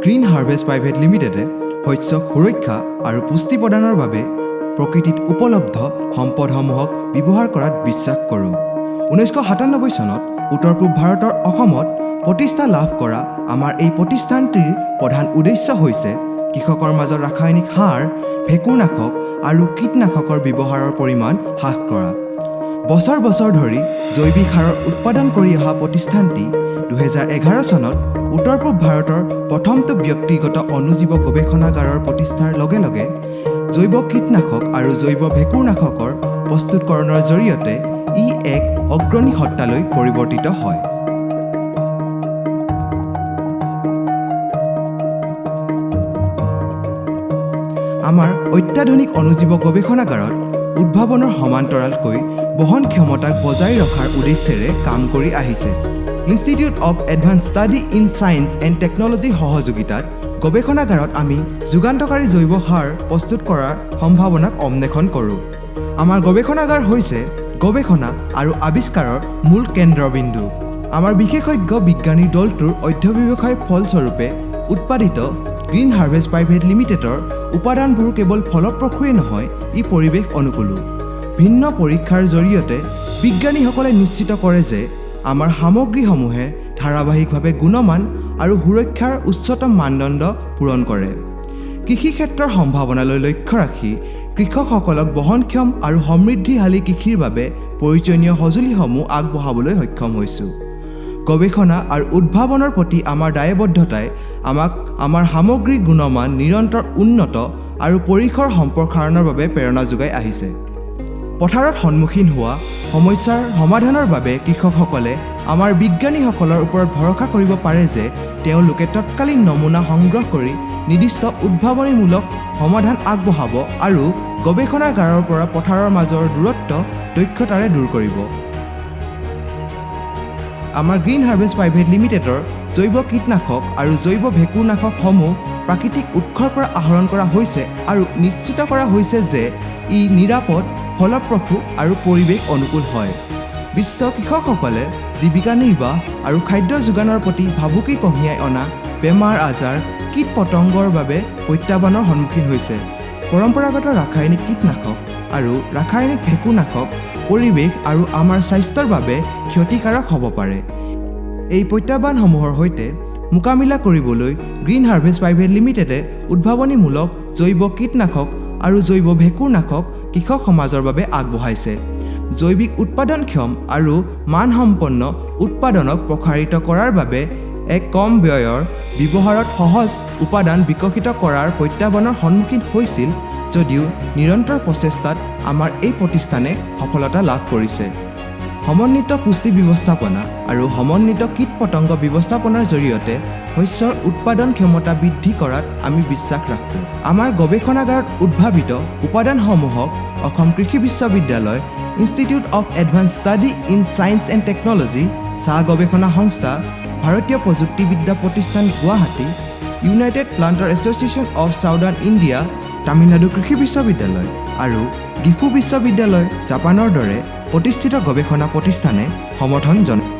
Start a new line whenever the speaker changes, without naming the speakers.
Green harvest private লিমিটেডে শস্যক সুৰক্ষা আৰু পুষ্টি প্ৰদানৰ বাবে প্ৰকৃতিত উপলব্ধ সম্পদসমূহক ব্যৱহাৰ কৰাত বিশ্বাস কৰোঁ। 1997 চনত উত্তৰ পূব ভাৰতৰ অসমত প্ৰতিষ্ঠা লাভ কৰা আমাৰ এই প্ৰতিষ্ঠানটিৰ প্ৰধান উদ্দেশ্য হৈছে কৃষকৰ মাজত ৰাসায়নিক সাৰ, ভেঁকুৰনাশক আৰু কীটনাশকৰ ব্যৱহাৰৰ পৰিমাণ হ্ৰাস কৰা। বছৰ বছৰ ধৰি জৈৱিক সাৰৰ উৎপাদন কৰি অহা প্ৰতিষ্ঠানটি 2011 চনত উত্তৰ পূব ভাৰতৰ প্ৰথমটো ব্যক্তিগত অণুজীৱ গৱেষণাগাৰৰ প্ৰতিষ্ঠাৰ লগে লগে জৈৱ কীটনাশক আৰু জৈৱ ভেঁকুৰনাশকৰ প্ৰস্তুতকৰণৰ জৰিয়তে ই এক অগ্ৰণী সত্তালৈ পৰিৱৰ্তিত হয়। আমাৰ অত্যাধুনিক অণুজীৱ গৱেষণাগাৰত উদ্ভাৱনৰ সমান্তৰালকৈ বহন ক্ষমতাক বজাই ৰখাৰ উদ্দেশ্যেৰে কাম কৰি আহিছে। Institute of advance study in science and টেকনলজিৰ সহযোগিতাত গৱেষণাগাৰত আমি যুগান্তকাৰী জৈৱ সাৰ প্ৰস্তুত কৰাৰ সম্ভাৱনাক অন্বেষণ কৰোঁ। আমাৰ গৱেষণাগাৰ হৈছে গৱেষণা আৰু আৱিষ্কাৰৰ মূল কেন্দ্ৰবিন্দু। আমাৰ বিশেষজ্ঞ বিজ্ঞানীৰ দলটোৰ অধ্যৱসায়ৰ ফলস্বৰূপে উৎপাদিত গ্ৰীণ হাৰ্ভেষ্ট প্ৰাইভেট লিমিটেডৰ উপাদানবোৰ কেৱল ফলপ্ৰসূয়ে নহয়, ই পৰিৱেশ অনুকূলো। ভিন্ন পৰীক্ষাৰ জৰিয়তে বিজ্ঞানীসকলে নিশ্চিত কৰে যে আমাৰ সামগ্ৰীসমূহে ধাৰাবাহিকভাৱে গুণমান আৰু সুৰক্ষাৰ উচ্চতম মানদণ্ড পূৰণ কৰে। কৃষি ক্ষেত্ৰৰ সম্ভাৱনালৈ লক্ষ্য ৰাখি কৃষকসকলক বহনক্ষম আৰু সমৃদ্ধিশালী কৃষিৰ বাবে প্ৰয়োজনীয় সঁজুলিসমূহ আগবঢ়াবলৈ সক্ষম হৈছোঁ। গৱেষণা আৰু উদ্ভাৱনৰ প্ৰতি আমাৰ দায়বদ্ধতাই আমাক আমাৰ সামগ্ৰীৰ গুণমান নিৰন্তৰ উন্নত আৰু পৰিসৰ সম্প্ৰসাৰণৰ বাবে প্ৰেৰণা যোগাই আহিছে। পথাৰত সন্মুখীন হোৱা সমস্যাৰ সমাধানৰ বাবে কৃষকসকলে আমাৰ বিজ্ঞানীসকলৰ ওপৰত ভৰসা কৰিব পাৰে যে তেওঁলোকে তৎকালীন নমুনা সংগ্ৰহ কৰি নিৰ্দিষ্ট উদ্ভাৱনীমূলক সমাধান আগবঢ়াব আৰু গৱেষণাগাৰৰ পৰা পথাৰৰ মাজৰ দূৰত্ব দক্ষতাৰে দূৰ কৰিব। আমাৰ গ্ৰীণ হাৰ্ভেষ্ট প্ৰাইভেট লিমিটেডৰ জৈৱ কীটনাশক আৰু জৈৱ ভেঁকুৰনাশকসমূহ প্ৰাকৃতিক উৎসৰ পৰা আহৰণ কৰা হৈছে আৰু নিশ্চিত কৰা হৈছে যে ই নিৰাপদ, ফলপ্ৰসূ আৰু পৰিৱেশ অনুকূল হয়। বিশ্বৰ কৃষকসকলে জীৱিকা নিৰ্বাহ আৰু খাদ্য যোগানৰ প্ৰতি ভাবুকি কঢ়িয়াই অনা বেমাৰ আজাৰ, কীট পতংগৰ বাবে প্ৰত্যাহ্বানৰ সন্মুখীন হৈছে। পৰম্পৰাগত ৰাসায়নিক কীটনাশক আৰু ৰাসায়নিক ভেঁকুৰনাশক পৰিৱেশ আৰু আমাৰ স্বাস্থ্যৰ বাবে ক্ষতিকাৰক হ'ব পাৰে। এই প্ৰত্যাহ্বানসমূহৰ সৈতে মোকাবিলা কৰিবলৈ গ্ৰীণ হাৰ্ভেষ্ট প্ৰাইভেট লিমিটেডে উদ্ভাৱনীমূলক জৈৱ কীটনাশক আৰু জৈৱ ভেঁকুৰনাশক কৃষক সমাজৰ বাবে আগবঢ়াইছে। জৈৱিক উৎপাদনক্ষম আৰু মানসম্পন্ন উৎপাদনক প্ৰসাৰিত কৰাৰ বাবে এক কম ব্যয়ৰ ব্যৱহাৰত সহজ উপাদান বিকশিত কৰাৰ প্ৰত্যাহ্বানৰ সন্মুখীন হৈছিল যদিও নিৰন্তৰ প্ৰচেষ্টাত আমাৰ এই প্ৰতিষ্ঠানে সফলতা লাভ কৰিছে। সমন্বিত পুষ্টি ব্যৱস্থাপনা আৰু সমন্বিত কীট পতংগ ব্যৱস্থাপনাৰ জৰিয়তে শস্যৰ উৎপাদন ক্ষমতা বৃদ্ধি কৰাত আমি বিশ্বাস ৰাখোঁ। আমাৰ গৱেষণাগাৰত উদ্ভাৱিত উপাদানসমূহক অসম কৃষি বিশ্ববিদ্যালয়, institute of advance study in science and technology, চাহ গৱেষণা সংস্থা, ভাৰতীয় প্ৰযুক্তিবিদ্যা প্ৰতিষ্ঠান Guwahati, United planter association of Southern India, Tamil Nadu কৃষি বিশ্ববিদ্যালয় আৰু গিফু বিশ্ববিদ্যালয়, জাপানৰ দৰে প্ৰতিষ্ঠিত গৱেষণা প্ৰতিষ্ঠানে সমৰ্থন জনায়।